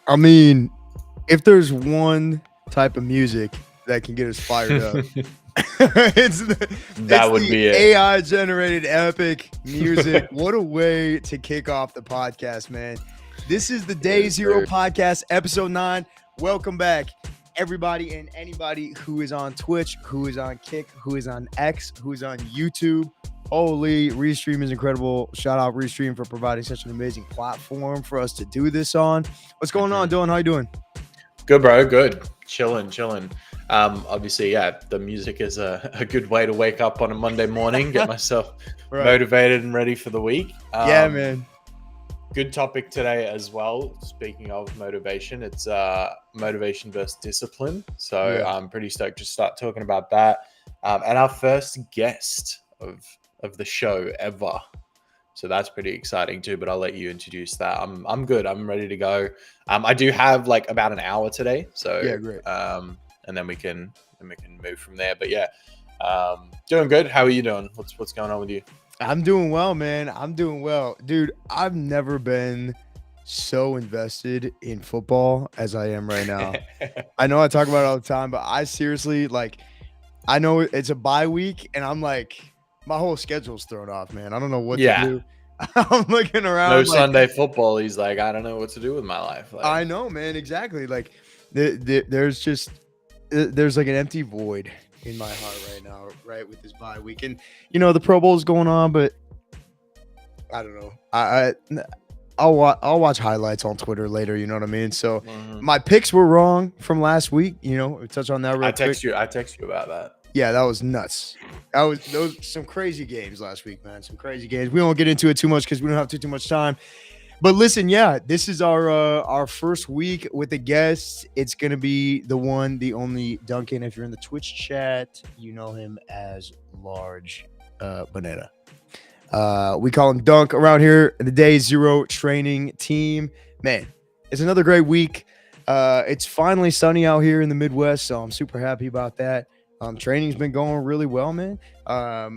I mean, if there's one type of music that can get us fired up, it's the, That it's would the be it. AI generated epic music. What a way to kick off the podcast, man. This is the Day Yes, Zero sir. podcast, episode 9. Welcome back, everybody and anybody who is on Twitch, who is on Kick, who is on X, who is on YouTube. Holy, Restream is incredible. Shout out Restream for providing such an amazing platform for us to do this on. What's going on, Dylan? How you doing? Good, bro. Good. Chilling. Obviously, yeah, the music is a good way to wake up on a Monday morning, get myself Right. motivated and ready for the week. Yeah, man. Good topic today as well. Speaking of motivation, it's motivation versus discipline. So Yeah. I'm pretty stoked to start talking about that. And our first guest of the show ever. So that's pretty exciting too. But I'll let you introduce that. I'm good. I'm ready to go. I do have like about an hour today. So Yeah, great. and then we can move from there. But yeah, doing good. How are you doing? What's going on with you? I'm doing well, man. I'm doing well. Dude, I've never been so invested in football as I am right now. I know I talk about it all the time, but I seriously I know it's a bye week and I'm like my whole schedule's thrown off, man. I don't know what to Yeah. do. I'm looking around No like, Sunday football. He's like, I don't know what to do with my life. Like, I know, man, exactly. Like there's just there's like an empty void in my heart right now, right, with this bye week. And the Pro Bowl is going on, but I don't know. I'll watch highlights on Twitter later. You know what I mean? So my picks were wrong from last week. We touch on that real I quick. text you about that. Yeah, that was nuts. Those some crazy games last week, man. Some crazy games. We won't get into it too much because we don't have too much time. But listen, yeah, this is our first week with the guests. It's gonna be the one, the only Duncan. If you're in the Twitch chat, you know him as Large Banana. We call him Dunk around here. The Day Zero training team. Man, it's another great week. It's finally sunny out here in the Midwest, so I'm super happy about that. Training's been going really well, man. Yeah,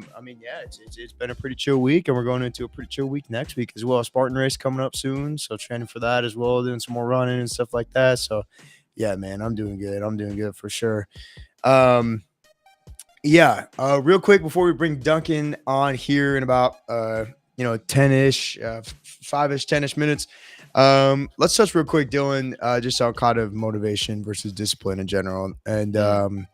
it's been a pretty chill week, and we're going into a pretty chill week next week as well. Spartan race coming up soon, so training for that as well, doing some more running and stuff like that. So, yeah, man, I'm doing good. I'm doing good for sure. Real quick before we bring Duncan on here in about 10-ish, 5-ish, 10-ish minutes. Let's touch real quick, Dylan, just on kind of motivation versus discipline in general. And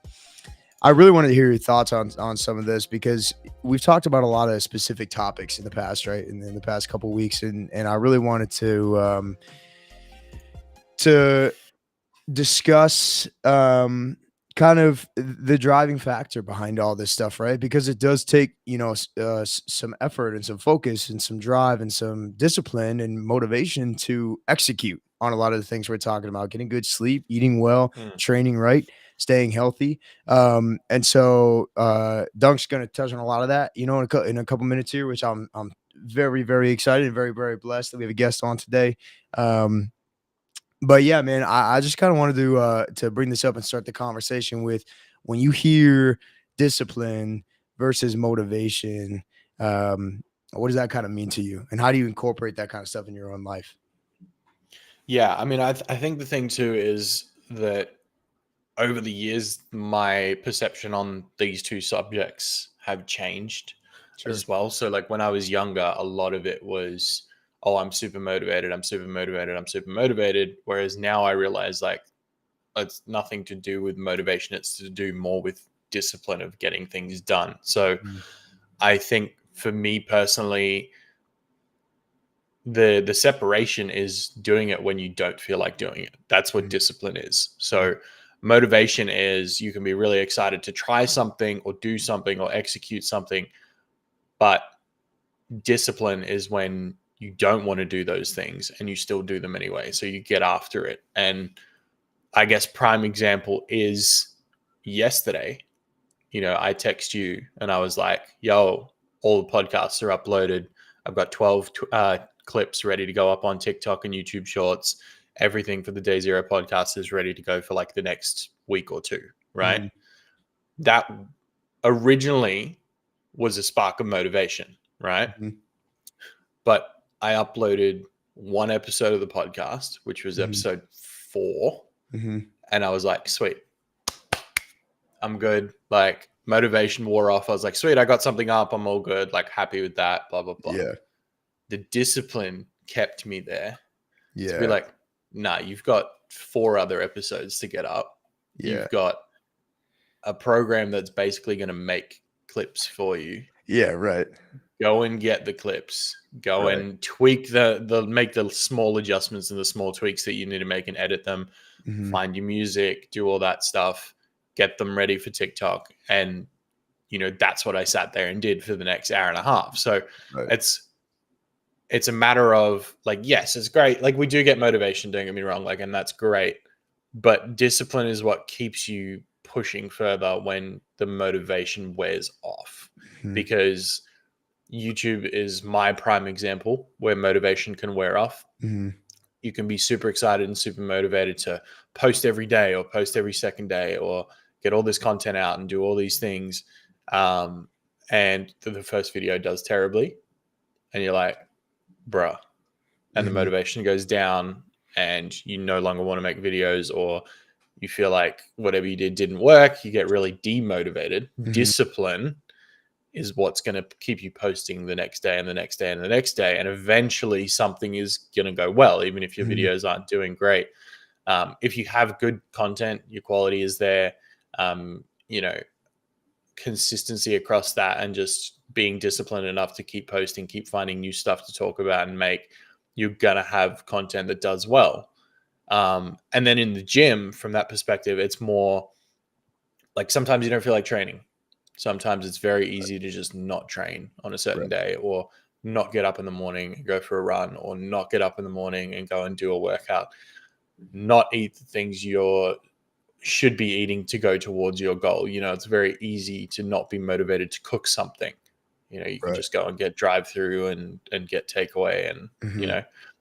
I really wanted to hear your thoughts on some of this because we've talked about a lot of specific topics in the past, right? In the past couple of weeks, and I really wanted to discuss kind of the driving factor behind all this stuff, right? Because it does take some effort and some focus and some drive and some discipline and motivation to execute on a lot of the things we're talking about: getting good sleep, eating well, training right, staying healthy. And so Dunk's going to touch on a lot of that, in a couple minutes here, which I'm very, very excited and very, very blessed that we have a guest on today. But yeah, man, I just kind of wanted to bring this up and start the conversation with, when you hear discipline versus motivation, what does that kind of mean to you, and how do you incorporate that kind of stuff in your own life? Yeah, I mean, I think the thing too is that over the years, my perception on these two subjects have changed as well. So like when I was younger, a lot of it was, oh, I'm super motivated. Whereas now I realize like it's nothing to do with motivation. It's to do more with discipline of getting things done. So I think for me personally, the separation is doing it when you don't feel like doing it. That's what discipline is. So motivation is you can be really excited to try something or do something or execute something, but discipline is when you don't want to do those things and you still do them anyway. So you get after it. And I guess prime example is yesterday, I text you and I was like, yo, all the podcasts are uploaded. I've got 12 clips ready to go up on TikTok and YouTube Shorts. Everything for the Day Zero podcast is ready to go for like the next week or two, right? That originally was a spark of motivation, right? But I uploaded one episode of the podcast, which was episode 4. Mm-hmm. And I was like, sweet, I'm good. Like, motivation wore off. I was like, sweet, I got something up. I'm all good. Like, happy with that, blah, blah, blah. Yeah. The discipline kept me there. Yeah. To be like, nah, you've got 4 other episodes to get up. Yeah. You've got a program that's basically going to make clips for you. Yeah, right. Go and get the clips. Go and tweak make the small adjustments and the small tweaks that you need to make and edit them. Mm-hmm. Find your music, do all that stuff, get them ready for TikTok. And, that's what I sat there and did for the next hour and a half. So it's a matter of like, yes, it's great. Like, we do get motivation, don't get me wrong. Like, and that's great. But discipline is what keeps you pushing further when the motivation wears off. Mm-hmm. Because YouTube is my prime example where motivation can wear off. Mm-hmm. You can be super excited and super motivated to post every day or post every second day or get all this content out and do all these things. And the first video does terribly. And you're like, bruh. And the motivation goes down and you no longer want to make videos, or you feel like whatever you did didn't work. You get really demotivated. Mm-hmm. Discipline is what's going to keep you posting the next day and the next day and the next day. And eventually something is going to go well, even if your videos aren't doing great. If you have good content, your quality is there, consistency across that, and just being disciplined enough to keep posting, keep finding new stuff to talk about and make, you're going to have content that does well. And then in the gym, from that perspective, it's more like sometimes you don't feel like training. Sometimes it's very easy to just not train on a certain day, or not get up in the morning and go for a run, or not get up in the morning and go and do a workout, not eat the things you should be eating to go towards your goal. It's very easy to not be motivated to cook something. You can just go and get drive through and get takeaway and,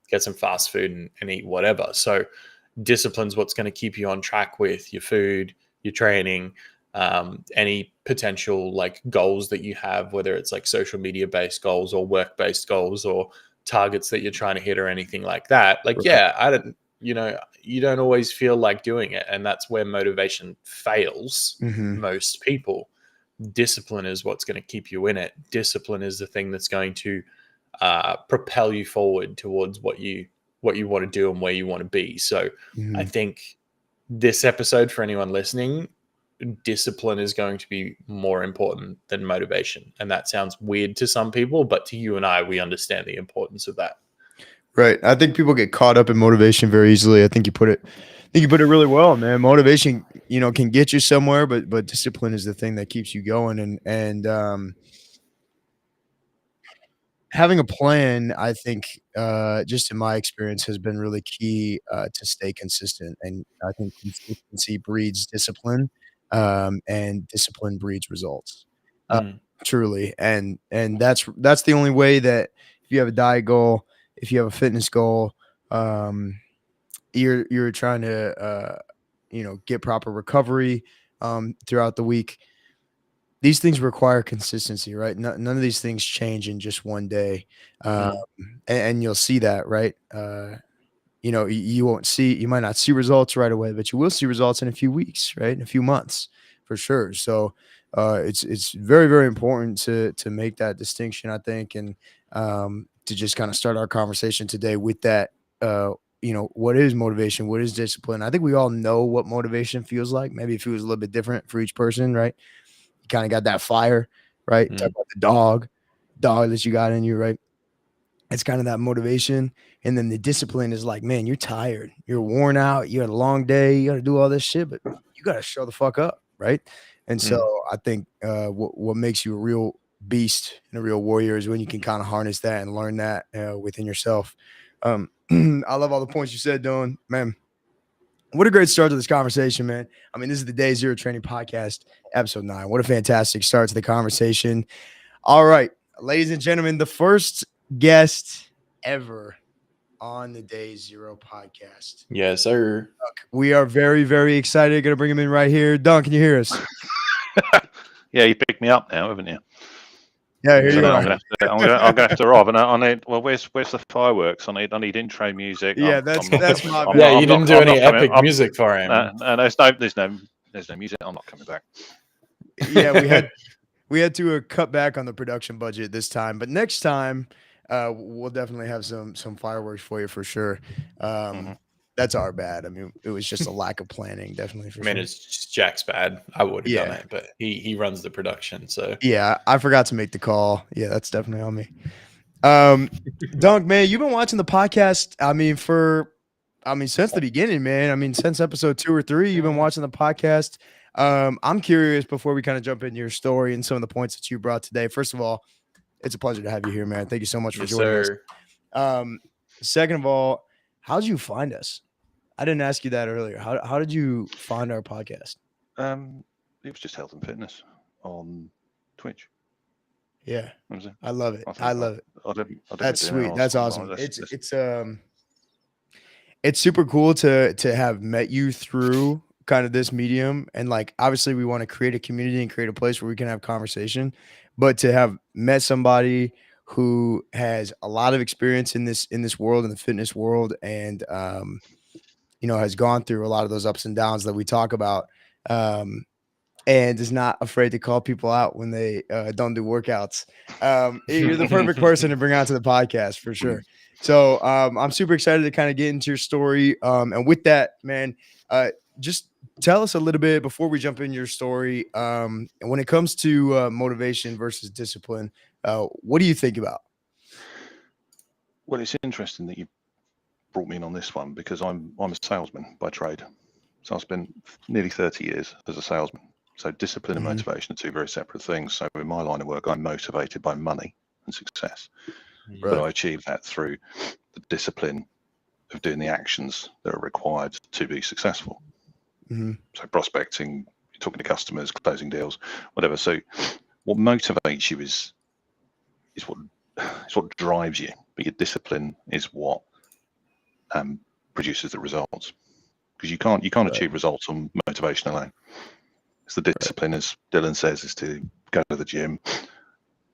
get some fast food and eat whatever. So discipline's what's going to keep you on track with your food, your training, any potential like goals that you have, whether it's like social media based goals or work based goals or targets that you're trying to hit or anything like that. Like, you don't always feel like doing it. And that's where motivation fails most people. Discipline is what's going to keep you in it. Discipline is the thing that's going to propel you forward towards what you want to do and where you want to be. So I think this episode, for anyone listening, discipline is going to be more important than motivation. And that sounds weird to some people, but to you and I, we understand the importance of that. Right. I think people get caught up in motivation very easily. I think you put it really well, man. Motivation, can get you somewhere, but discipline is the thing that keeps you going. And having a plan, I think, just in my experience, has been really key to stay consistent. And I think consistency breeds discipline, and discipline breeds results. Truly. And that's the only way that if you have a diet goal, if you have a fitness goal, you're trying to, get proper recovery throughout the week. These things require consistency, right? None of these things change in just one day. And you'll see that, right? You might not see results right away, but you will see results in a few weeks, right? In a few months for sure. So it's very, very important to make that distinction, I think. And to just kind of start our conversation today with that, what is motivation? What is discipline? I think we all know what motivation feels like. Maybe it feels a little bit different for each person, right? You kind of got that fire, right? Talk about the dog that you got in you, right? It's kind of that motivation. And then the discipline is like, man, you're tired. You're worn out. You had a long day. You got to do all this shit, but you got to show the fuck up, right? And so I think what makes you a real beast and a real warrior is when you can kind of harness that and learn that within yourself. I love all the points you said, Dylan. Man, what a great start to this conversation, man. I mean, this is the Day Zero Training Podcast, episode 9. What a fantastic start to the conversation. All right, ladies and gentlemen, the first guest ever on the Day Zero Podcast. Yes, sir. We are very, very excited. Going to bring him in right here. Don, can you hear us? Yeah, you picked me up now, haven't you? Yeah, here So you now are. I'm gonna have to rob. And I need. Well, where's the fireworks? I need intro music. Yeah, I'm that's not that's coming. my I'm bad. Yeah, not- you I'm didn't not- do I'm any not coming. epic music for him. There's no music. I'm not coming back. Yeah, we had to cut back on the production budget this time, but next time we'll definitely have some fireworks for you for sure. Mhm. That's our bad. I mean, it was just a lack of planning, definitely for I mean, sure. it's just Jack's bad. I would have done Yeah. it, but he runs the production, so Yeah, I forgot to make the call. Yeah, that's definitely on me. Dunk, man, you've been watching the podcast. Since the beginning, man. I mean, since episode 2 or 3, you've been watching the podcast. I'm curious before we kind of jump into your story and some of the points that you brought today. First of all, it's a pleasure to have you here, man. Thank you so much for yes, joining us. sir. Second of all, how did you find us? I didn't ask you that earlier. How did you find our podcast? It was just health and fitness on Twitch. Yeah, That was it. I love it. I think I love it. I didn't That's do anything sweet. else. That's I was awesome. like, It's super cool to have met you through kind of this medium, and like obviously we want to create a community and create a place where we can have conversation, but to have met somebody who has a lot of experience in this world, in the fitness world, and has gone through a lot of those ups and downs that we talk about, and is not afraid to call people out when they don't do workouts. You're the perfect person to bring out to the podcast for sure. So I'm super excited to kind of get into your story. And with that, man, just tell us a little bit before we jump into your story. And when it comes to motivation versus discipline, what do you think about? Well, it's interesting that you brought me in on this one because I'm a salesman by trade. So I spent nearly 30 years as a salesman. So discipline and motivation are two very separate things. So in my line of work, I'm motivated by money and success. But I achieve that through the discipline of doing the actions that are required to be successful. So prospecting, talking to customers, closing deals, whatever. So what motivates you is what drives you, but your discipline is what produces the results. Because you can't achieve results on motivation alone. It's the discipline, as Dylan says, is to go to the gym,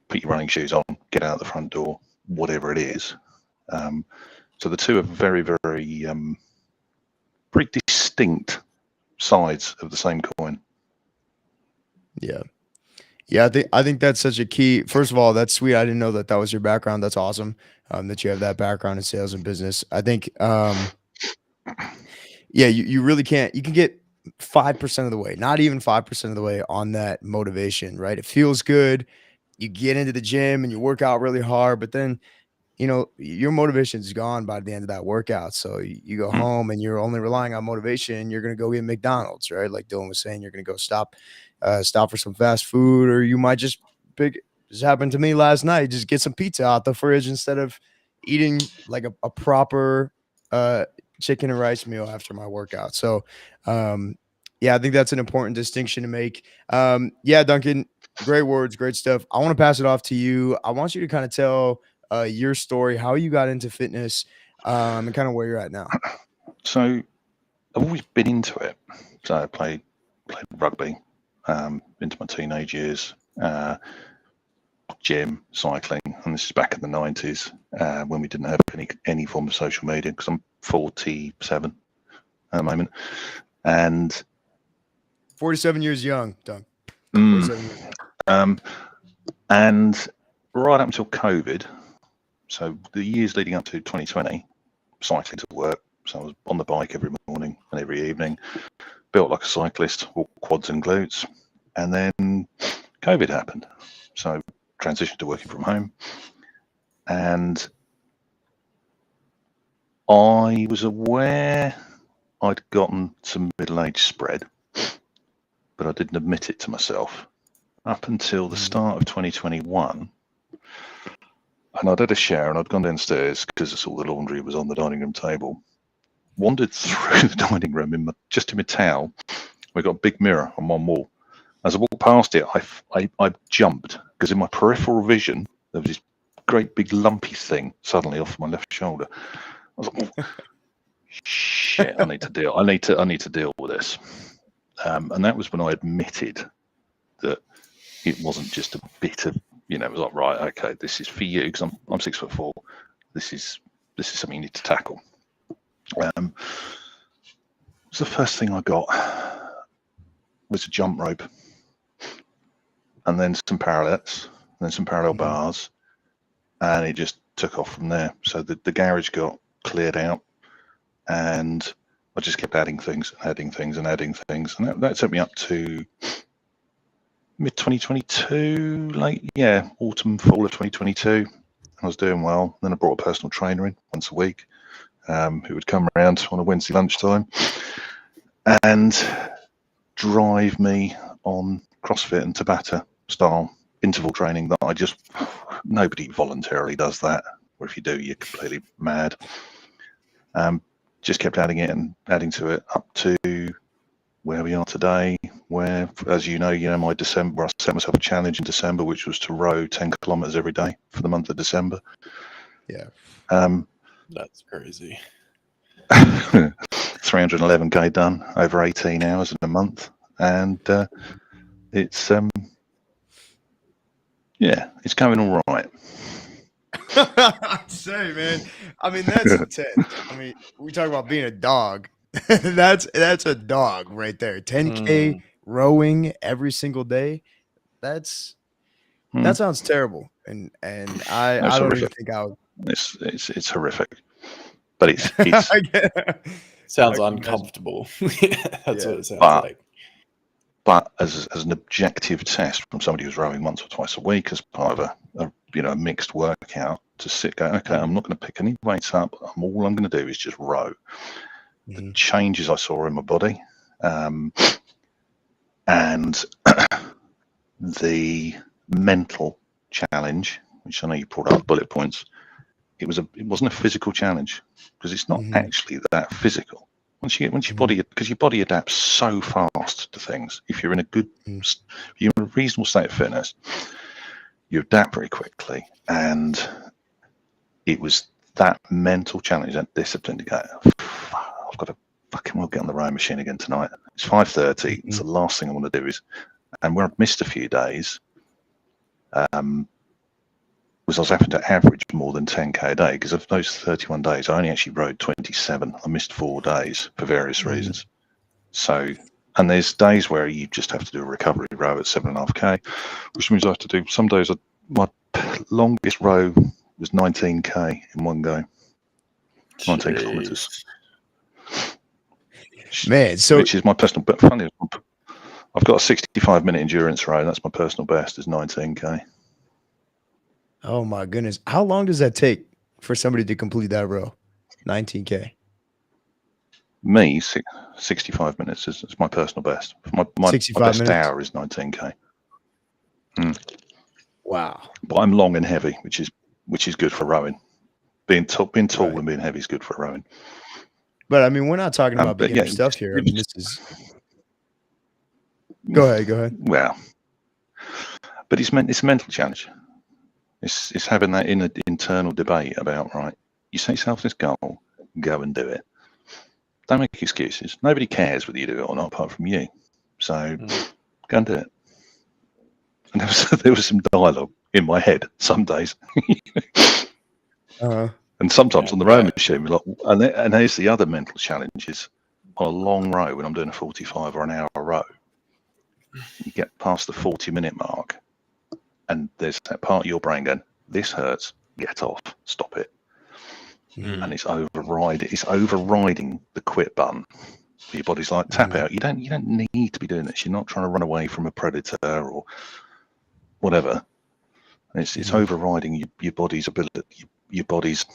put your running shoes on, get out the front door, whatever it is. So the two are very, very, pretty distinct sides of the same coin. Yeah. I think that's such a key. First of all, that's sweet. I didn't know that was your background. That's awesome. That you have that background in sales and business. I think, you really can't. You can get 5% of the way, not even 5% of the way on that motivation, right? It feels good. You get into the gym and you work out really hard, but then your motivation is gone by the end of that workout. So you go home and you're only relying on motivation. You're going to go get McDonald's, right? Like Dylan was saying, you're going to go stop for some fast food, or you might just this happened to me last night. Just get some pizza out the fridge instead of eating like a proper chicken and rice meal after my workout. So, I think that's an important distinction to make. Duncan, great words, great stuff. I want to pass it off to you. I want you to kind of tell your story, how you got into fitness, and kind of where you're at now. So I've always been into it. So I played rugby into my teenage years, gym, cycling, and this is back in the 90s when we didn't have any form of social media, because I'm 47 at the moment. And 47 years young, Doug. 47 years young. And right up until COVID, so the years leading up to 2020, cycling to work. So I was on the bike every morning and every evening, built like a cyclist, all quads and glutes. And then COVID happened. So transitioned to working from home. And I was aware I'd gotten some middle-age spread, but I didn't admit it to myself up until the start of 2021. And I'd had a shower and I'd gone downstairs because all the laundry was on the dining room table. Wandered through the dining room just in my towel. We got a big mirror on one wall. As I walked past it, I jumped because in my peripheral vision there was this great big lumpy thing suddenly off my left shoulder. I was like, oh, shit! I need to deal with this. And that was when I admitted that it wasn't just a bit of it was like, right, okay, this is for you because I'm 6'4". This is something you need to tackle. So the first thing I got was a jump rope, and then some parallettes, and then some parallel bars, and it just took off from there. So the garage got cleared out, and I just kept adding things, and that took me up to mid 2022, autumn, fall of 2022. I was doing well. Then I brought a personal trainer in once a week, who would come around on a Wednesday lunchtime and drive me on CrossFit and Tabata style interval training that nobody voluntarily does that, or if you do, you're completely mad. Just kept adding it and adding to it up to where we are today, where, as you know, my December, I set myself a challenge in December, which was to row 10 kilometers every day for the month of December. Yeah. That's crazy. 311k done over 18 hours in a month, and it's it's going all right. I'd say, man. I mean, that's intense. I mean, we talk about being a dog. that's a dog right there. 10K rowing every single day. That sounds terrible. And I don't even think I would. It's horrific, but it's sounds uncomfortable. That's what it sounds like. But as an objective test from somebody who's rowing once or twice a week as part of a mixed workout, to go, okay, I'm not going to pick any weights up. All I'm going to do is just row. The changes I saw in my body, and the mental challenge, which I know you brought up bullet points. It wasn't a physical challenge, because it's not actually that physical. Once your body, because your body adapts so fast to things. If you're in if you're in a reasonable state of fitness, you adapt very quickly. And it was that mental challenge, that discipline to go, I've got to fucking well get on the rowing machine again tonight. It's 5:30. It's the last thing I want to do and where I've missed a few days, was I was having to average more than 10k a day, because of those 31 days, I only actually rowed 27. I missed 4 days for various reasons. So, and there's days where you just have to do a recovery row at 7.5k, which means I have to do some days. My longest row was 19k in one go. 19 kilometers. Man, which is my personal, but funny, I've got a 65-minute endurance row. That's my personal best, is 19k. Oh my goodness. How long does that take for somebody to complete that row? 19k. Me, 65 minutes is my personal best. My best minutes? Hour is 19k. Wow. But I'm long and heavy, which is good for rowing. Being tall and being heavy is good for rowing. But I mean, we're not talking about beginner stuff here. I mean, this is. Go ahead. Well, but it's a mental challenge. It's having that internal debate about, right, you set yourself this goal, go and do it. Don't make excuses. Nobody cares whether you do it or not, apart from you. So go and do it. And there was some dialogue in my head some days. And sometimes on the rowing machine, and there's the other mental challenge, is on a long row, when I'm doing a 45 or an hour row, you get past the 40-minute mark, and there's that part of your brain going, this hurts, get off, stop it. And it's overriding the quit button. Your body's like, tap out. You don't need to be doing this. You're not trying to run away from a predator or whatever. It's overriding your body's ability, your body's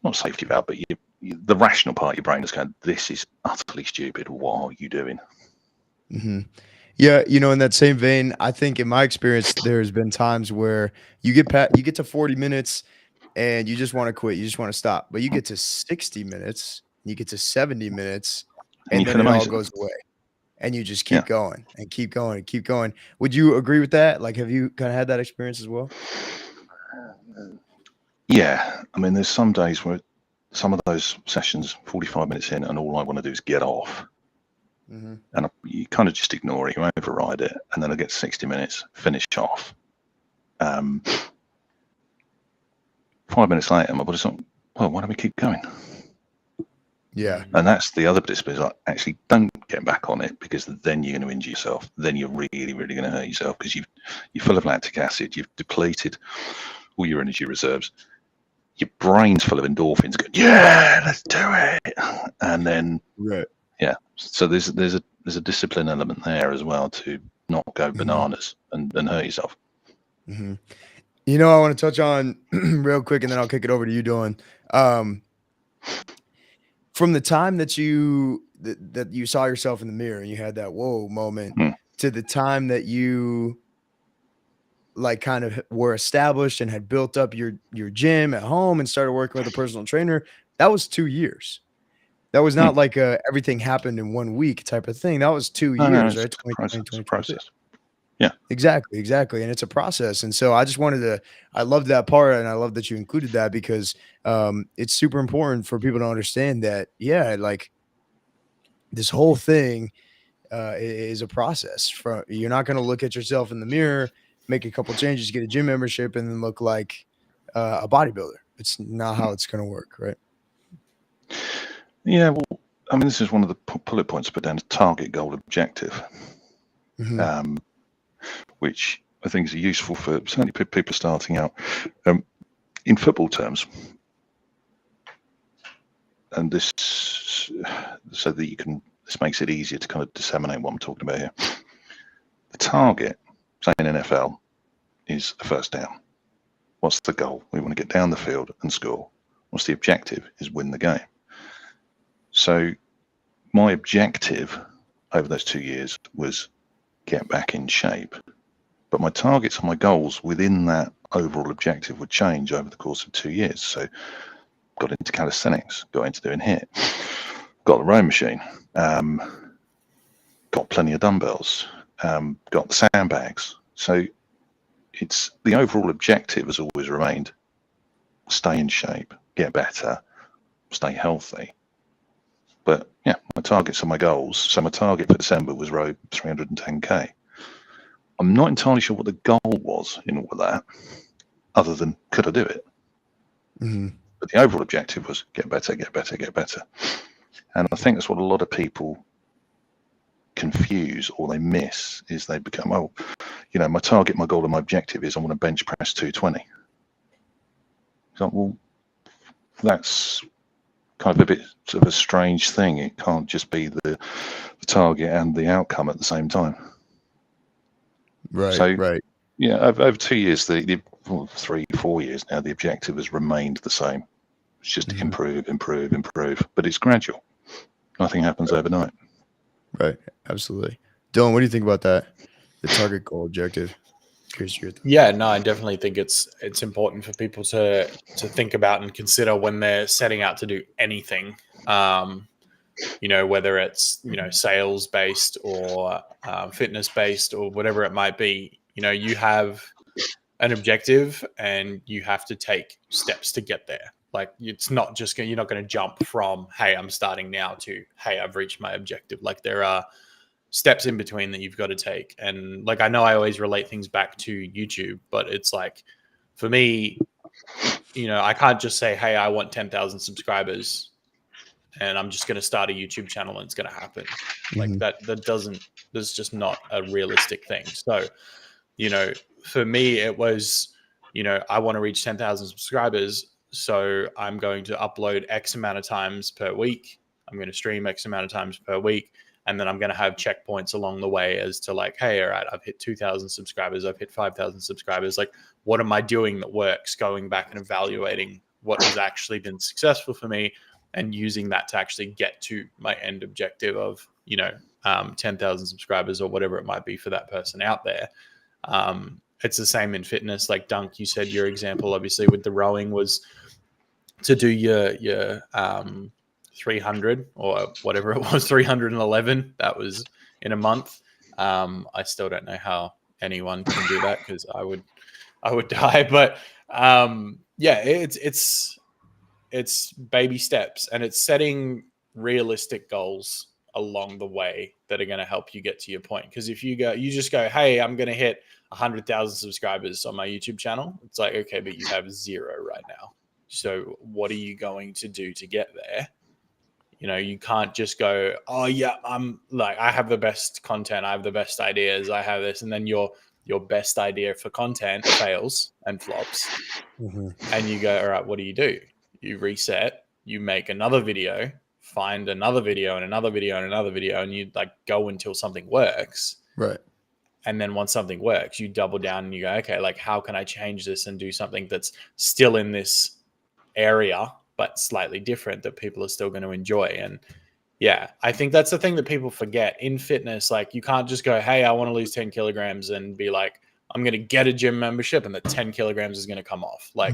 not safety valve, but the rational part of your brain is going, this is utterly stupid. What are you doing? Yeah, in that same vein, I think in my experience, there's been times where you get to 40 minutes and you just want to quit. You just want to stop. But you get to 60 minutes, you get to 70 minutes, and then it all goes away. And you just keep going and keep going and keep going. Would you agree with that? Like, have you kind of had that experience as well? Yeah. I mean, there's some days where some of those sessions, 45 minutes in, and all I want to do is get off. And you kind of just ignore it, you override it, and then I get 60 minutes, finish off. 5 minutes later, my body's like, well, why don't we keep going? Yeah. And that's the other discipline, is like, actually don't get back on it, because then you're going to injure yourself. Then you're really, really going to hurt yourself, because you're full of lactic acid. You've depleted all your energy reserves. Your brain's full of endorphins. Going, yeah, let's do it. And then, Right. yeah. So there's a discipline element there as well, to not go bananas and hurt yourself. Mm-hmm. You know, I want to touch on real quick, and then I'll kick it over to you, Dylan. From the time that you saw yourself in the mirror and you had that whoa moment to the time that you like kind of were established and had built up your gym at home and started working with a personal trainer, that was 2 years. That was not like everything happened in 1 week type of thing. That was 2 years, right? It's a process. Yeah, exactly. And it's a process. And so I just I loved that part. And I love that you included that, because it's super important for people to understand that, yeah, like this whole thing is a process. You're not going to look at yourself in the mirror, make a couple changes, get a gym membership, and then look like a bodybuilder. It's not how it's going to work, right? Yeah, well, I mean, this is one of the bullet points I put down, a target goal objective, which I think is useful for certainly people starting out. In football terms, and this, so that this makes it easier to kind of disseminate what I'm talking about here. The target, say in NFL, is a first down. What's the goal? We want to get down the field and score. What's the objective? Is win the game. So my objective over those 2 years was get back in shape. But my targets and my goals within that overall objective would change over the course of 2 years. So got into calisthenics, got into doing HIIT, got the rowing machine, got plenty of dumbbells, got the sandbags. So it's the overall objective has always remained stay in shape, get better, stay healthy. But yeah, my targets are my goals. So my target for December was row 310k. I'm not entirely sure what the goal was in all of that, other than could I do it? But the overall objective was get better, get better, get better. And I think that's what a lot of people confuse or they miss, is they become, oh, you know, my target, my goal, and my objective is I want to bench press 220. So, well, that's kind of a bit sort of a strange thing. It can't just be the target and the outcome at the same time. Right. So, right. Yeah, over 2 years, the 3, 4 years now, the objective has remained the same. It's just improve, but it's gradual. Nothing happens overnight. Right. Absolutely. Dylan, what do you think about that? The target goal objective. Curious your thoughts. Yeah, no, I definitely think it's important for people to think about and consider when they're setting out to do anything. You know, whether it's, you know, sales based or fitness based or whatever it might be. You know, you have an objective and you have to take steps to get there. Like, it's not just you're not going to jump from, hey, I'm starting now, to, hey, I've reached my objective. Like, there are steps in between that you've got to take. And like, I know I always relate things back to YouTube, but it's like, for me, you know, I can't just say, hey, I want 10,000 subscribers and I'm just going to start a YouTube channel and it's going to happen. Like that's just not a realistic thing. So, you know, for me, it was, you know, I want to reach 10,000 subscribers. So I'm going to upload X amount of times per week. I'm going to stream X amount of times per week. And then I'm going to have checkpoints along the way as to like, hey, all right, I've hit 2,000 subscribers. I've hit 5,000 subscribers. Like, what am I doing that works? Going back and evaluating what has actually been successful for me and using that to actually get to my end objective of, you know, 10,000 subscribers or whatever it might be for that person out there. It's the same in fitness. Like Dunk, you said your example, obviously, with the rowing was to do your 300 or whatever it was, 311. That was in a month. I still don't know how anyone can do that, because I would die. But yeah, it's baby steps, and it's setting realistic goals along the way that are going to help you get to your point. Because if you just go, hey, I'm going to hit 100,000 subscribers on my YouTube channel. It's like, okay, but you have 0 right now. So what are you going to do to get there? You know, you can't just go, oh yeah, I'm like, I have the best content, I have the best ideas, I have this, and then your best idea for content fails and flops. And you go, all right, what do? You reset, you make another video, find another video and another video and another video, and you like go until something works. Right. And then once something works, you double down and you go, okay, like how can I change this and do something that's still in this area, but slightly different that people are still going to enjoy. And yeah, I think that's the thing that people forget in fitness. Like you can't just go, hey, I want to lose 10 kilograms and be like, I'm going to get a gym membership and the 10 kilograms is going to come off. Like,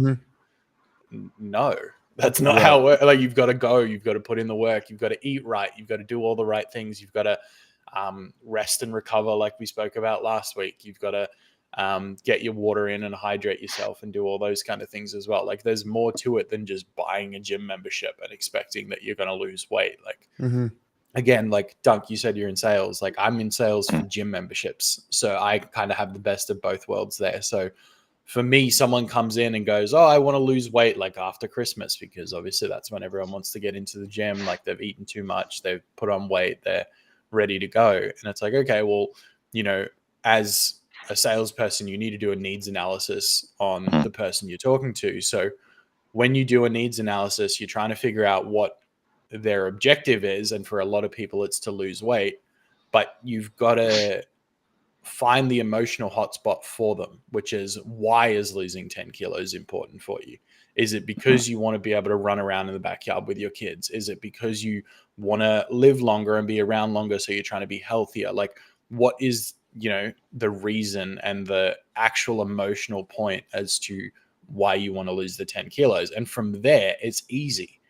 no, that's not how it works. Like you've got to go, you've got to put in the work, you've got to eat right, you've got to do all the right things, you've got to rest and recover like we spoke about last week. You've got to get your water in and hydrate yourself and do all those kind of things as well. Like there's more to it than just buying a gym membership and expecting that you're going to lose weight. Like again, like Dunk, you said you're in sales. Like I'm in sales for gym memberships. So I kind of have the best of both worlds there. So for me, someone comes in and goes, oh, I want to lose weight like after Christmas, because obviously that's when everyone wants to get into the gym. Like they've eaten too much, they've put on weight, they're ready to go. And it's like, okay, well, you know, as a salesperson, you need to do a needs analysis on the person you're talking to. So when you do a needs analysis, you're trying to figure out what their objective is. And for a lot of people, it's to lose weight, but you've got to find the emotional hotspot for them, which is, why is losing 10 kilos important for you? Is it because you want to be able to run around in the backyard with your kids? Is it because you want to live longer and be around longer, so you're trying to be healthier? Like what is, you know, the reason and the actual emotional point as to why you want to lose the 10 kilos? And from there, it's easy,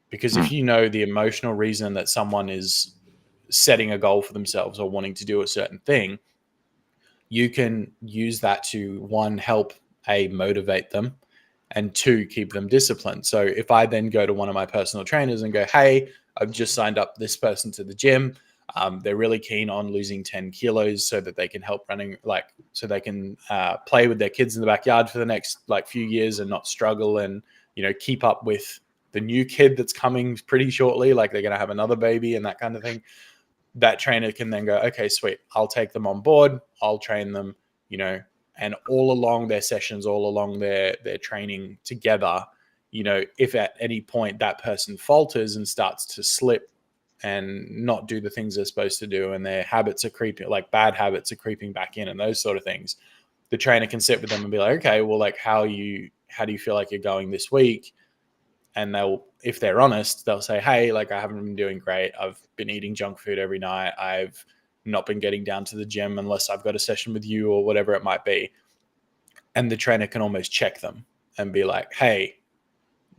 because if you know the emotional reason that someone is setting a goal for themselves or wanting to do a certain thing, you can use that to, one, help motivate them, and two, keep them disciplined. So if I then go to one of my personal trainers and go, hey, I've just signed up this person to the gym. They're really keen on losing 10 kilos so that they can help running, like, so they can play with their kids in the backyard for the next like few years and not struggle, and, you know, keep up with the new kid that's coming pretty shortly. Like they're going to have another baby and that kind of thing. That trainer can then go, okay, sweet, I'll take them on board. I'll train them, you know, and all along their sessions, all along their training together, you know, if at any point that person falters and starts to slip and not do the things they're supposed to do, and their habits are creeping, like bad habits are creeping back in and those sort of things, the trainer can sit with them and be like, okay, well, like how do you feel like you're going this week? And they'll, if they're honest, they'll say, hey, like I haven't been doing great. I've been eating junk food every night. I've not been getting down to the gym unless I've got a session with you or whatever it might be. And the trainer can almost check them and be like, hey,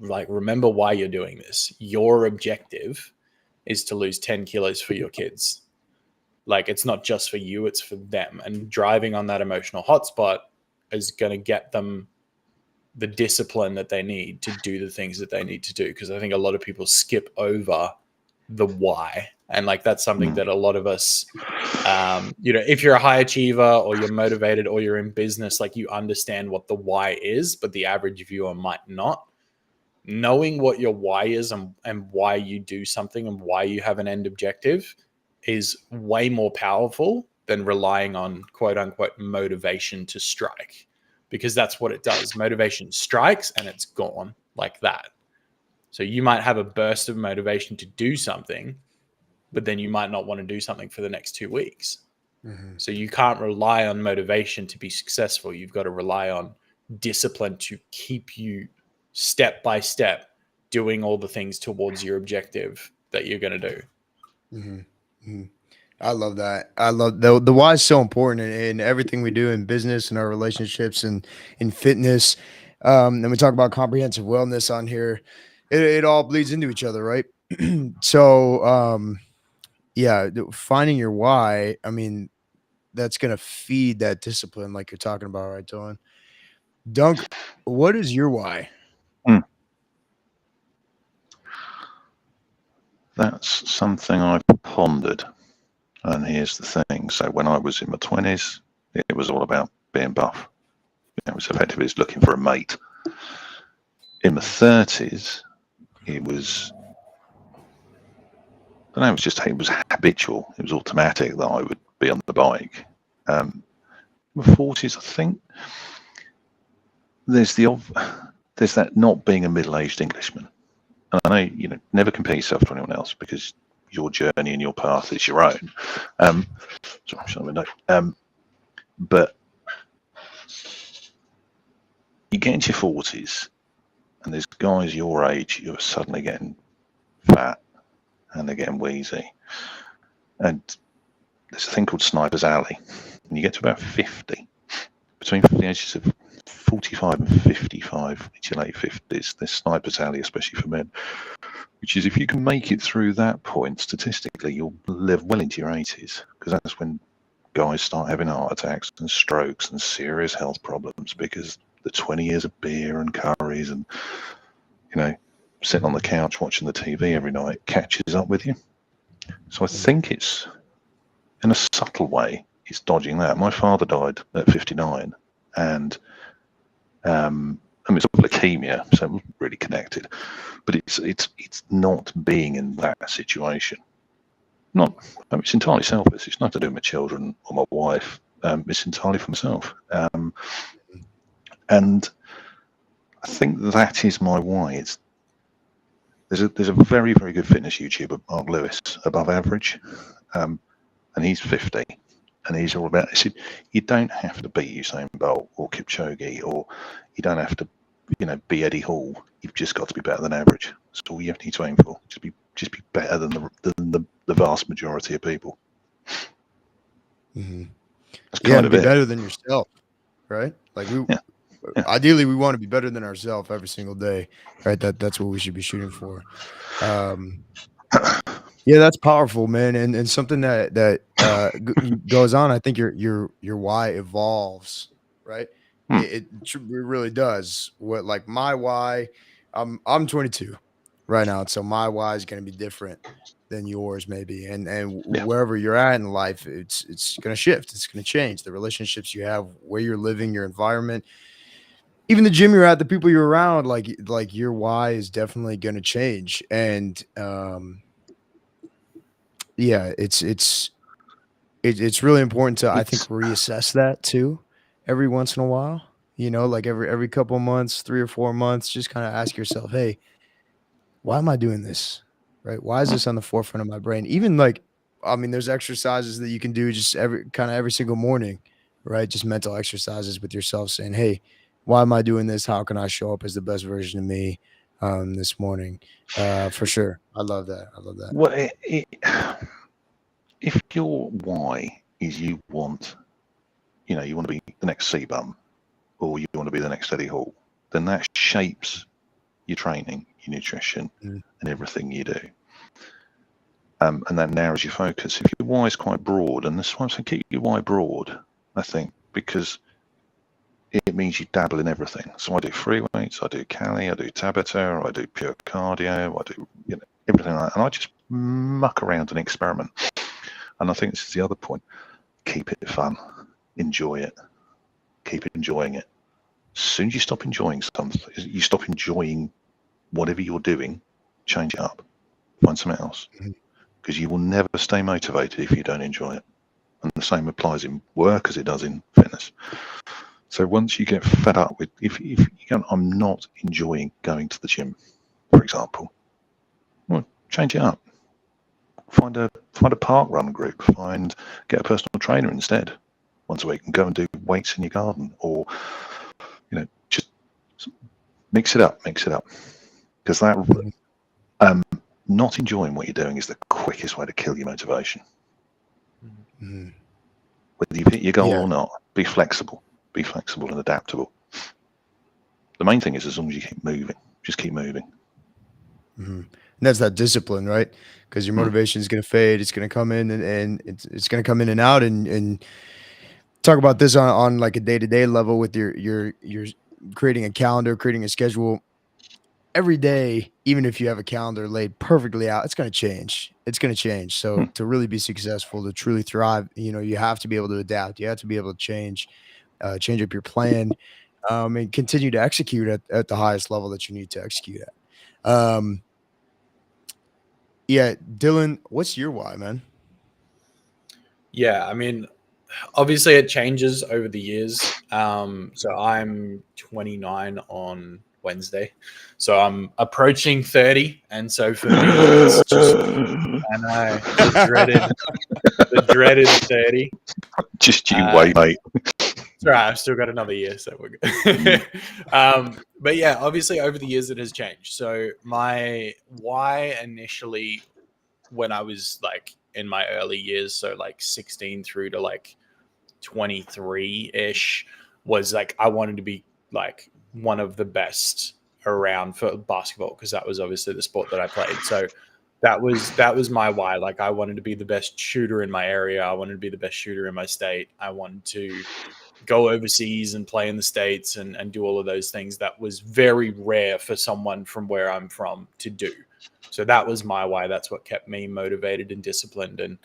like, remember why you're doing this. Your objective is to lose 10 kilos for your kids. Like, it's not just for you, it's for them. And driving on that emotional hotspot is going to get them the discipline that they need to do the things that they need to do. Because I think a lot of people skip over the why. And like, that's something that a lot of us, you know, if you're a high achiever or you're motivated or you're in business, like you understand what the why is, but the average viewer might not. Knowing what your why is and why you do something and why you have an end objective is way more powerful than relying on quote unquote motivation to strike. Because that's what it does. Motivation strikes and it's gone like that. So you might have a burst of motivation to do something, but then you might not want to do something for the next 2 weeks. So you can't rely on motivation to be successful. You've got to rely on discipline to keep you step by step doing all the things towards your objective that you're going to do. I love that. I love the why is so important in everything we do in business and our relationships and in fitness. And we talk about comprehensive wellness on here. It all bleeds into each other, right? So, yeah, finding your why, I mean, that's going to feed that discipline like you're talking about, right, Dylan? Dunk, what is your why? That's something I've pondered. And here's the thing. So when I was in my 20s, it was all about being buff. It was effectively looking for a mate. In my 30s, it was, I don't know, it was habitual. It was automatic that I would be on the bike. My 40s, I think, there's that not being a middle-aged Englishman. And I know, never compare yourself to anyone else because your journey and your path is your own. But you get into your 40s and there's guys your age who are suddenly getting fat and they're getting wheezy. And there's a thing called Sniper's Alley. And you get to about 50, between the ages of 45 and 55, into your late 50s, there's Sniper's Alley, especially for men, which is if you can make it through that point, statistically, you'll live well into your 80s, because that's when guys start having heart attacks and strokes and serious health problems, because the 20 years of beer and curries and, sitting on the couch watching the TV every night catches up with you. So I think it's, in a subtle way, it's dodging that. My father died at 59, and it's leukemia, so it wasn't really connected. But it's not being in that situation. It's entirely selfish. It's not to do with my children or my wife. It's entirely for myself. And I think that is my why. There's a very, very good fitness YouTuber, Mark Lewis, Above Average, and he's 50, and he's all about. He said, you don't have to beat Usain Bolt or Kipchoge, or you don't have to, be Eddie Hall. You've just got to be better than average. That's all you need to aim for. Just be better than the vast majority of people. Mm-hmm. Be better than yourself, right? Like ideally, we want to be better than ourselves every single day, right? That's what we should be shooting for. Yeah, that's powerful, man, and something that goes on. I think your why evolves, right? It really does. What, like, my why? I'm 22 right now, so my why is going to be different than yours, maybe, and wherever you're at in life, it's going to shift. It's going to change. The relationships you have, where you're living, your environment, even the gym you're at, the people you're around, like your why is definitely going to change. And yeah, it's really important to, I think, reassess that too every once in a while. Like every couple of months, 3 or 4 months, just kind of ask yourself, hey, why am I doing this? Right? Why is this on the forefront of my brain? Even there's exercises that you can do just every single morning, right? Just mental exercises with yourself, saying, hey, why am I doing this? How can I show up as the best version of me this morning? For sure. I love that. Well, if your why is you want to be the next C-Bum, or you want to be the next Eddie Hall, then that shapes your training, your nutrition, and everything you do. And that narrows your focus. If your why is quite broad, and this is why I'm saying keep your why broad, I think, because it means you dabble in everything. So I do free weights, I do Cali, I do Tabata, I do pure cardio, I do everything like that. And I just muck around and experiment. And I think this is the other point. Keep it fun. Enjoy it. Keep enjoying it. As soon as you stop enjoying something, you stop enjoying whatever you're doing, change it up. Find something else. Because you will never stay motivated if you don't enjoy it. And the same applies in work as it does in fitness. So once you get fed up with, if you go, I'm not enjoying going to the gym, for example, well, change it up. Find a park run group. Get a personal trainer instead once a week, and go and do weights in your garden, or just mix it up. Because that not enjoying what you're doing is the quickest way to kill your motivation. Whether you hit your goal or not, be flexible and adaptable. The main thing is, as long as you keep moving, just keep moving. And that's that discipline, right? Because your motivation is going to fade. It's going to come in and it's going to come in and out. And talk about this on like a day-to-day level with your creating a calendar, creating a schedule. every day, even if you have a calendar laid perfectly out, it's going to change. It's going to change. So to really be successful, to truly thrive, you have to be able to adapt. You have to be able to change up your plan, and continue to execute at the highest level that you need to execute at. Yeah, Dylan, what's your why, man? Yeah, I mean, obviously it changes over the years. So I'm 29 on Wednesday, so I'm approaching 30, and so for me, it's just I know the dreaded 30. Just you wait, mate. It's all right. I've still got another year, so we're good. But yeah, obviously over the years it has changed. So my why initially, when I was like in my early years, so like 16 through to like 23 ish, was like I wanted to be like one of the best around for basketball, because that was obviously the sport that I played. So that was my why. Like I wanted to be the best shooter in my area. I wanted to be the best shooter in my state. I wanted to go overseas and play in the States and do all of those things. That was very rare for someone from where I'm from to do. So that was my why. That's what kept me motivated and disciplined, and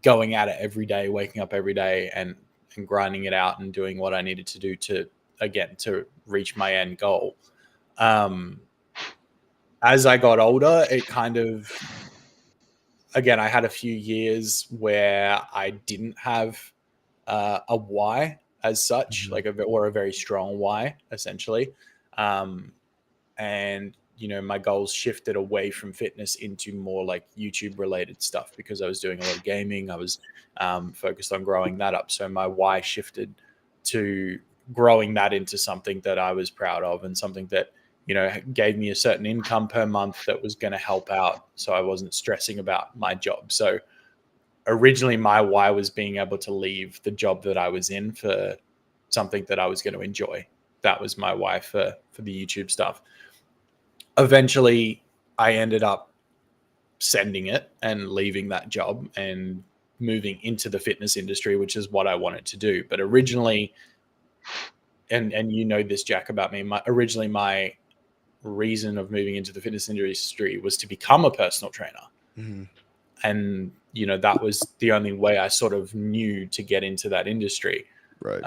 going at it every day, waking up every day and grinding it out and doing what I needed to do to reach my end goal. As I got older, it kind of, again, I had a few years where I didn't have a why as such, like or a very strong why, essentially. And my goals shifted away from fitness into more like YouTube related stuff, because I was doing a lot of gaming. I was focused on growing that up. So my why shifted to growing that into something that I was proud of, and something that, gave me a certain income per month that was going to help out. So I wasn't stressing about my job. So originally my why was being able to leave the job that I was in for something that I was going to enjoy. That was my why for the YouTube stuff. Eventually I ended up sending it and leaving that job and moving into the fitness industry, which is what I wanted to do. But originally, and this, Jack, about me, originally my reason of moving into the fitness industry was to become a personal trainer. Mm-hmm. And, that was the only way I sort of knew to get into that industry. Right.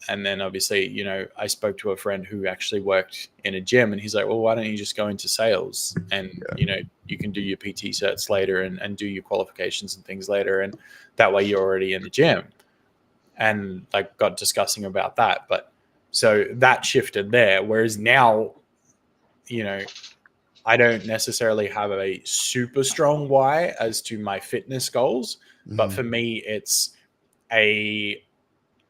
And then obviously, I spoke to a friend who actually worked in a gym, and he's like, well, why don't you just go into sales, and, you can do your PT certs later and do your qualifications and things later. And that way you're already in the gym. And like got discussing about that. But so that shifted there. Whereas now, I don't necessarily have a super strong why as to my fitness goals, but for me, it's a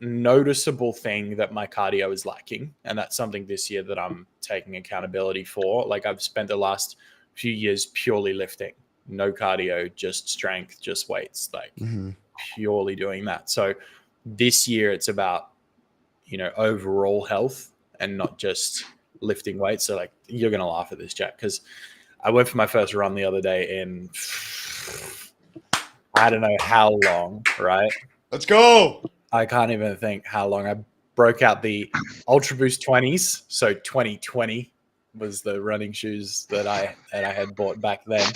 noticeable thing that my cardio is lacking. And that's something this year that I'm taking accountability for. Like I've spent the last few years purely lifting, no cardio, just strength, just weights, like purely doing that. So this year it's about, overall health and not just lifting weights. So like, you're going to laugh at this, Jack, because I went for my first run the other day in, I don't know how long, right? Let's go. I can't even think how long. I broke out the Ultra Boost 20s. So 2020 was the running shoes that I had bought back then.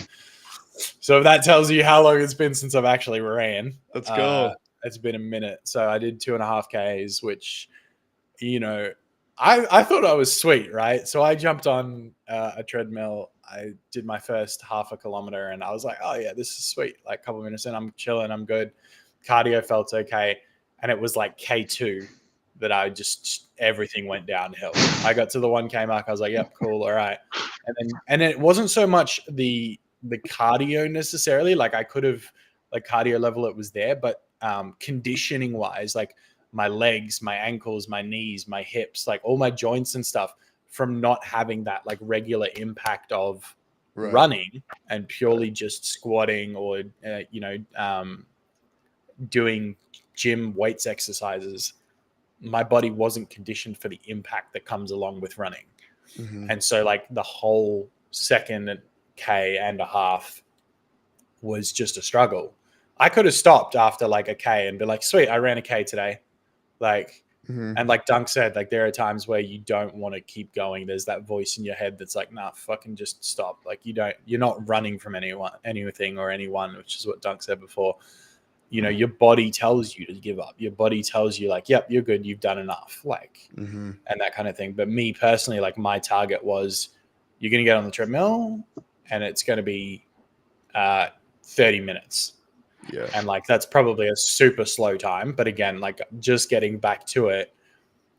So if that tells you how long it's been since I've actually ran. Let's go. It's been a minute. So I did 2.5 Ks, which, I thought I was sweet, right? So I jumped on a treadmill. I did my first half a kilometer, and I was like, oh yeah, this is sweet. Like a couple of minutes in, I'm chilling, I'm good. Cardio felt okay. And it was like K2 that everything went downhill. I got to the 1K mark. I was like, yep, cool. All right. And it wasn't so much the cardio necessarily. Like I could have, like cardio level, it was there, but conditioning wise, like my legs, my ankles, my knees, my hips, like all my joints and stuff, from not having that like regular impact of running and purely just squatting or, doing gym weights exercises, my body wasn't conditioned for the impact that comes along with running. And so like the whole second K and a half was just a struggle. I could have stopped after like a K and be like, sweet, I ran a K today. Like Mhm. And like Dunk said, like there are times where you don't want to keep going. There's that voice in your head that's like, nah, fucking just stop. Like you're not running from anything or anyone, which is what Dunk said before. Your body tells you to give up. Your body tells you like, yep, you're good. You've done enough. Like, Mhm. and that kind of thing. But me personally, like my target was you're going to get on the treadmill and it's going to be 30 minutes. Yeah. And like, that's probably a super slow time. But again, like just getting back to it,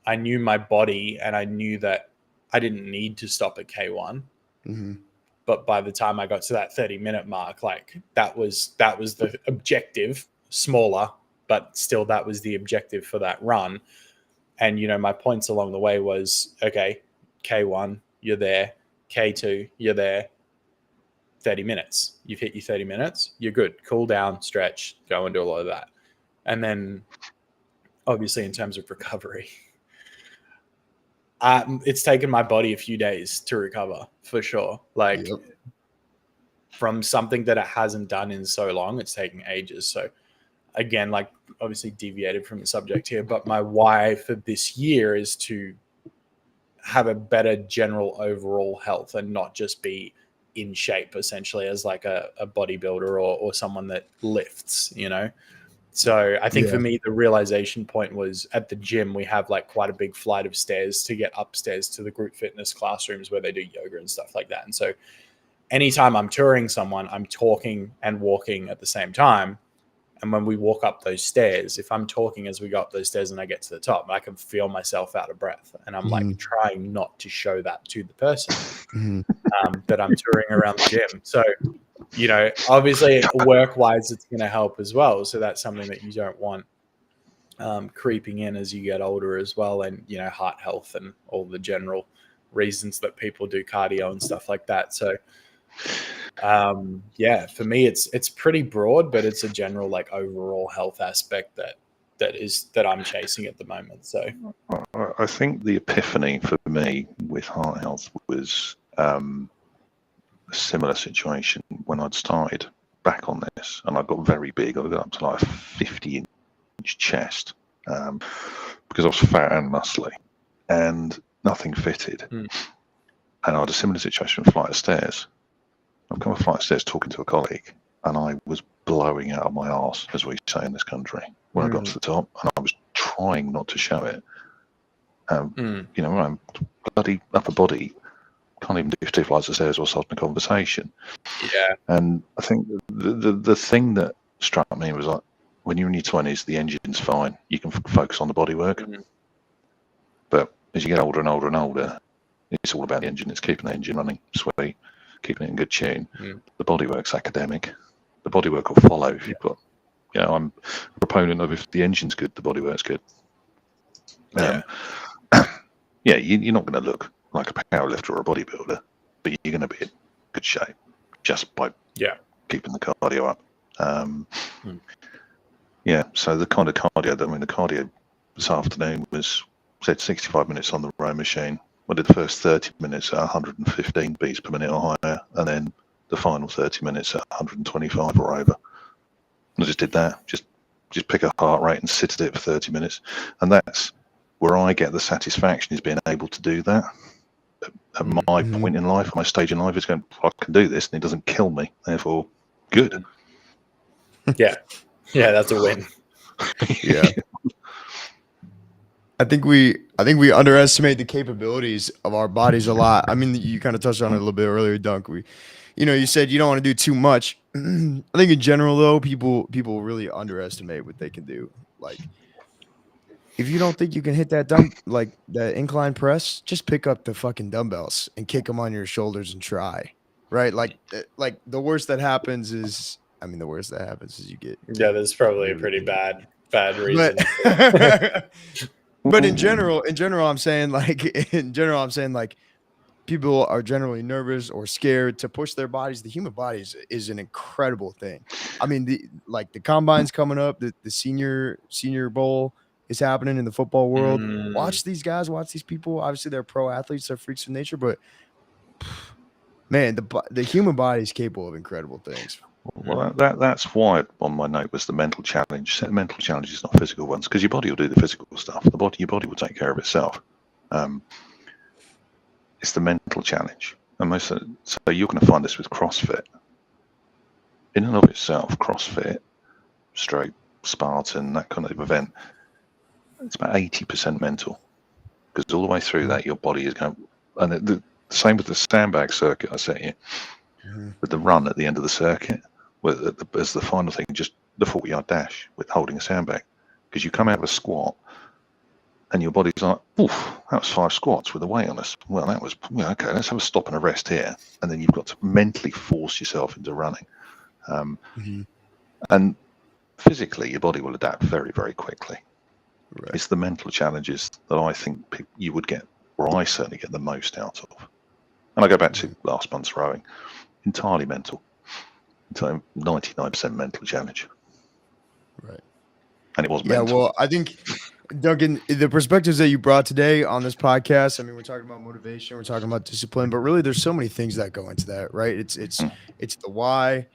I knew my body and I knew that I didn't need to stop at K1. Mhm. But by the time I got to that 30-minute mark, like that was the objective, smaller, but still that was the objective for that run. And, my points along the way was, okay, K1, you're there. K2, you're there. 30 minutes. You've hit your 30 minutes. You're good. Cool down, stretch, go and do a lot of that. And then obviously in terms of recovery, it's taken my body a few days to recover for sure. Like Yep. from something that it hasn't done in so long, it's taking ages. So again, like obviously deviated from the subject here, but my why for this year is to have a better general overall health and not just be in shape essentially as like a bodybuilder or someone that lifts, So I think for Yeah. me, the realization point was at the gym, we have like quite a big flight of stairs to get upstairs to the group fitness classrooms where they do yoga and stuff like that. And so anytime I'm touring someone, I'm talking and walking at the same time. And when we walk up those stairs, if I'm talking as we go up those stairs and I get to the top, I can feel myself out of breath. And I'm like trying not to show that to the person that I'm touring around the gym. So, obviously work wise, it's going to help as well. So that's something that you don't want creeping in as you get older as well. And, heart health and all the general reasons that people do cardio and stuff like that. So, for me it's pretty broad, but it's a general like overall health aspect that I'm chasing at the moment. So I think the epiphany for me with heart health was a similar situation when I'd started back on this, and I got very big. I got up to like a 50-inch chest because I was fat and muscly, and nothing fitted. And I had a similar situation with a flight of stairs. I've come a flight of stairs talking to a colleague, and I was blowing out of my arse, as we say in this country, when I got to the top, and I was trying not to show it. When I'm bloody upper body, can't even do 2 flights of stairs or start a conversation. Yeah. And I think the thing that struck me was like, when you're in your 20s, the engine's fine. You can focus on the bodywork. But as you get older and older and older, it's all about the engine. It's keeping the engine running, sweaty, keeping it in good tune. The bodywork's academic. The bodywork will follow if you've got. I'm a proponent of if the engine's good, the bodywork's good. You're not going to look like a powerlifter or a bodybuilder, but you're going to be in good shape just by keeping the cardio up. So the kind of cardio, the cardio this afternoon was said 65 minutes on the row machine. I did the first 30 minutes at 115 beats per minute or higher, and then the final 30 minutes at 125 or over. And I just did that. Just pick a heart rate and sit at it for 30 minutes. And that's where I get the satisfaction, is being able to do that. At my point in life, my stage in life, is going, I can do this, and it doesn't kill me. Therefore, good. Yeah, that's a win. Yeah. I think we underestimate the capabilities of our bodies a lot. I mean, you kind of touched on it a little bit earlier, Dunk. You said you don't want to do too much. I think in general, though, people really underestimate what they can do. Like, if you don't think you can hit that that incline press, just pick up the fucking dumbbells and kick them on your shoulders and try. Right? Like the worst that happens is, you get. Yeah, that's probably a pretty bad reason. But in general, I'm saying people are generally nervous or scared to push their bodies. The human body is an incredible thing. I mean, the combine's coming up, the senior bowl is happening in the football world. Watch these guys, watch these people. Obviously, they're pro athletes, they're freaks of nature, but Man, the human body is capable of incredible things. Well, that's why on my note was the mental challenge. Set mental challenges, not physical ones, because your body will do the physical stuff. Your body will take care of itself. It's the mental challenge, and so you're going to find this with CrossFit. In and of itself, CrossFit, stroke, Spartan, that kind of event, it's about 80% mental, because all the way through that, your body is going. And the same with the sandbag circuit I set you, with the run at the end of the circuit, as the final thing, just the 40-yard dash with holding a sandbag, because you come out of a squat and your body's like, oof, that was 5 squats with a weight on us. Well, that was, okay, let's have a stop and a rest here. And then you've got to mentally force yourself into running. And physically, your body will adapt very, very quickly. Right. It's the mental challenges that I think you would get, or I certainly get the most out of. And I go back to last month's rowing, entirely mental. So 99% mental challenge. Right. And it was mental. Yeah, well, I think, Duncan, the perspectives that you brought today on this podcast, I mean, we're talking about motivation, we're talking about discipline, but really there's so many things that go into that, right? It's the why,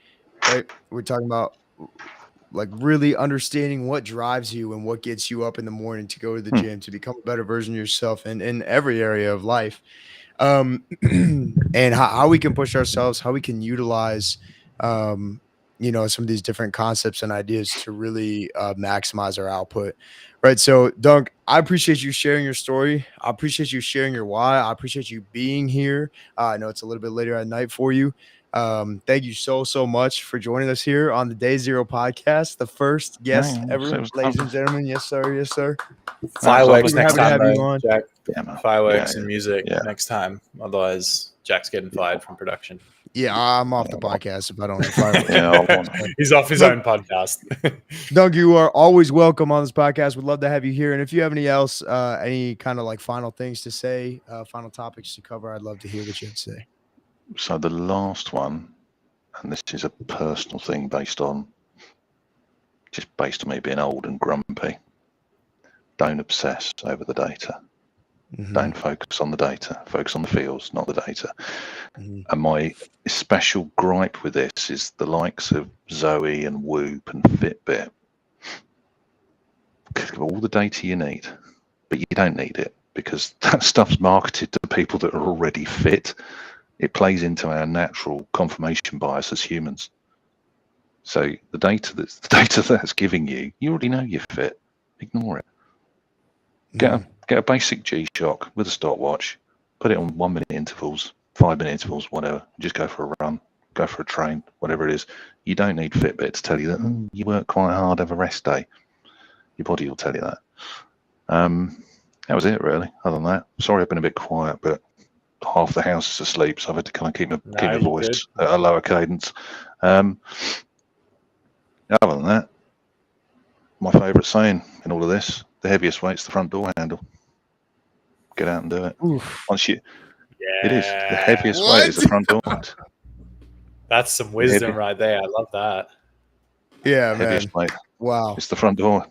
right? We're talking about like really understanding what drives you and what gets you up in the morning to go to the gym, to become a better version of yourself in every area of life. And how we can push ourselves, how we can utilize, some of these different concepts and ideas to really maximize our output. Right. So, Dunk, I appreciate you sharing your story. I appreciate you sharing your why. I appreciate you being here. I know it's a little bit later at night for you. Thank you so much for joining us here on the Day Zero podcast, the first guest ever, ladies and gentlemen. Yes, sir. Yes, sir. Fireworks next time, have you on. Jack. Fireworks and music next time. Otherwise, Jack's getting fired from production. Yeah, I'm off the podcast if I don't have fireworks. He's off his own podcast. Doug, you are always welcome on this podcast. We'd love to have you here. And if you have any kind of like final things to say, final topics to cover, I'd love to hear what you have to say. So the last one, and this is a personal thing based on me being old and grumpy. Don't obsess over the data. Don't focus on the data. Focus on the feels, not the data. And my special gripe with this is the likes of Zoe and Whoop and Fitbit. All the data you need, but you don't need it because that stuff's marketed to people that are already fit. It plays into our natural confirmation bias as humans. So the data that's giving you, you already know you're fit. Ignore it. Get a basic G-Shock with a stopwatch, put it on 1 minute intervals, 5 minute intervals, whatever. Just go for a run, go for a train, whatever it is. You don't need Fitbit to tell you that you work quite hard, have a rest day. Your body will tell you that. That was it, really. Other than that, sorry I've been a bit quiet, but half the house is asleep, so I've had to kind of keep my voice at a lower cadence. Other than that, my favourite saying in all of this: the heaviest weight's the front door handle. Get out and do it. It is the heaviest weight is the front door. That's some wisdom right there. I love that. Yeah, heaviest weight. Wow, it's the front door.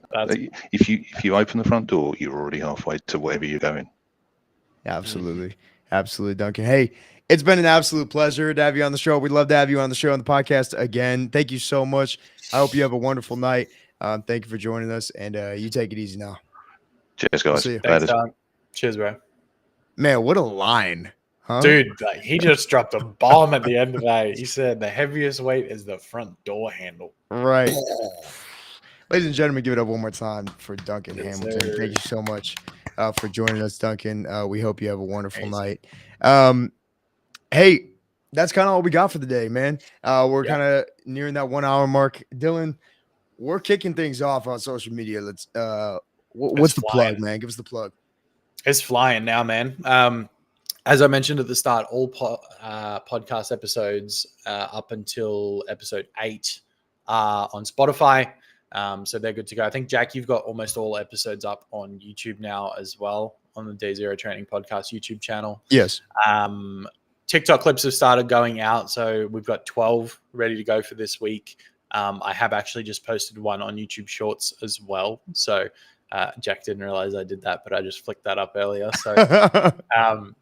If you open the front door, you're already halfway to wherever you're going. Absolutely, Duncan. Hey, it's been an absolute pleasure to have you on the show. We'd love to have you on the show on the podcast again. Thank you so much. I hope you have a wonderful night. Thank you for joining us, and you take it easy now. Cheers, guys. Thanks, Don. Cheers, bro. Man, what a line, huh? Dude, he just dropped a bomb at the end of that. He said the heaviest weight is the front door handle. Right. Ladies and gentlemen, give it up one more time for Duncan Hamilton. Sir. Thank you so much for joining us, Duncan. We hope you have a wonderful night. Hey, that's kind of all we got for the day, man. We're kind of nearing that 1 hour mark. Dylan, we're kicking things off on social media. Let's what's the plug, man? Give us the plug. It's flying now, man. As I mentioned at the start, all podcast episodes up until episode 8 are on Spotify. So they're good to go. I think, Jack, you've got almost all episodes up on YouTube now as well, on the Day Zero Training Podcast YouTube channel. Yes. TikTok clips have started going out. So we've got 12 ready to go for this week. I have actually just posted one on YouTube Shorts as well. So Jack didn't realize I did that, but I just flicked that up earlier. So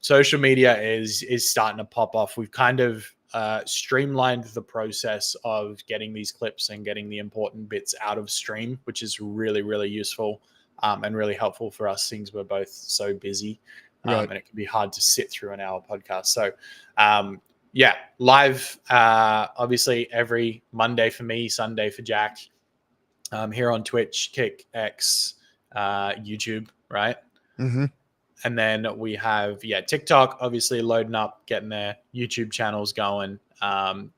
social media is starting to pop off. We've kind of streamlined the process of getting these clips and getting the important bits out of stream, which is really, really useful and really helpful for us, since we're both so busy. Right. And it can be hard to sit through an hour podcast. So live obviously every Monday for me, Sunday for Jack, here on Twitch, Kick, X, YouTube, right? Mm-hmm. And then we have TikTok obviously loading up, getting their YouTube channels going.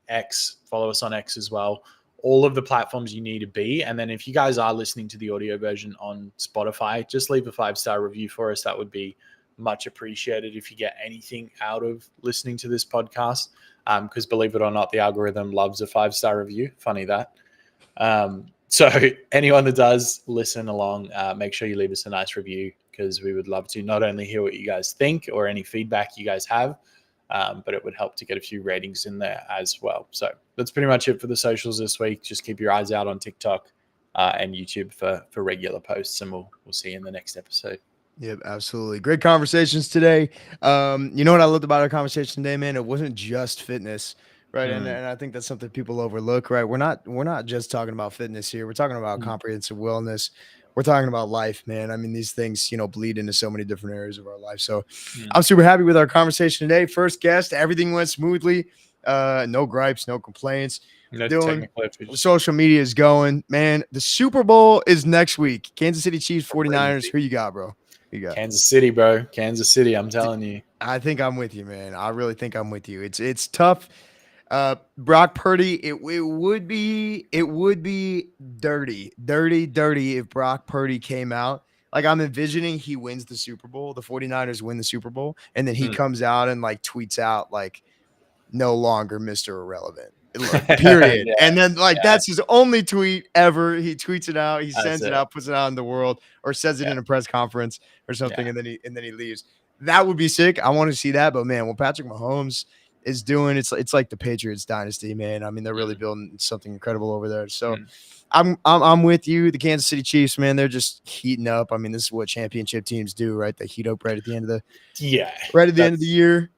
X, follow us on X as well. All of the platforms you need to be. And then if you guys are listening to the audio version on Spotify, just leave a 5-star review for us. That would be much appreciated if you get anything out of listening to this podcast. Because believe it or not, the algorithm loves a 5-star review. Funny that. So anyone that does listen along, make sure you leave us a nice review, because we would love to not only hear what you guys think or any feedback you guys have, but it would help to get a few ratings in there as well. So that's pretty much it for the socials this week. Just keep your eyes out on TikTok and YouTube for regular posts, and we'll see you in the next episode. Yep, absolutely. Great conversations today. You know what I loved about our conversation today, man? It wasn't just fitness, right? And I think that's something people overlook, right? We're not just talking about fitness here. We're talking about comprehensive wellness. We're talking about life, man. I mean, these things, bleed into so many different areas of our life. So I'm super happy with our conversation today. First guest, everything went smoothly. No gripes, no complaints. Social media is going, man. The Super Bowl is next week. Kansas City Chiefs, 49ers. Who you got, bro? You got Kansas City, bro. Kansas City. I'm telling you. I think I'm with you, man. I really think I'm with you. It's tough. Brock Purdy, it would be dirty if Brock Purdy came out. Like, I'm envisioning he wins the Super Bowl, the 49ers win the Super Bowl, and then he comes out and like tweets out like, no longer Mr. Irrelevant. Period. And then that's his only tweet ever. He tweets it out, he sends it out, puts it out in the world, or says it in a press conference or something, and then he leaves. That would be sick. I want to see that. But man, what Patrick Mahomes is doing, it's like the Patriots dynasty, man. I mean, they're really building something incredible over there. So I'm with you. The Kansas City Chiefs, man, they're just heating up. I mean, this is what championship teams do, right? They heat up right at the end of the end of the year,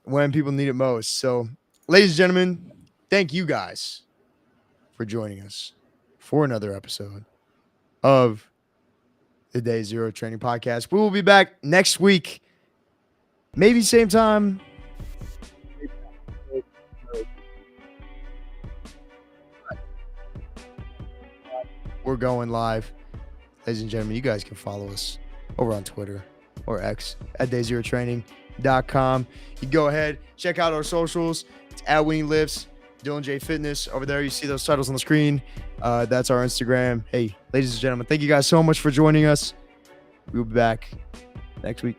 when people need it most. So, ladies and gentlemen, thank you guys for joining us for another episode of the Day Zero Training Podcast. We will be back next week, maybe same time. We're going live. Ladies and gentlemen, you guys can follow us over on Twitter or X at dayzerotraining.com. You go ahead, check out our socials. It's at Winning Lifts, Dylan J Fitness. Over there, you see those titles on the screen. That's our Instagram. Hey, ladies and gentlemen, thank you guys so much for joining us. We'll be back next week.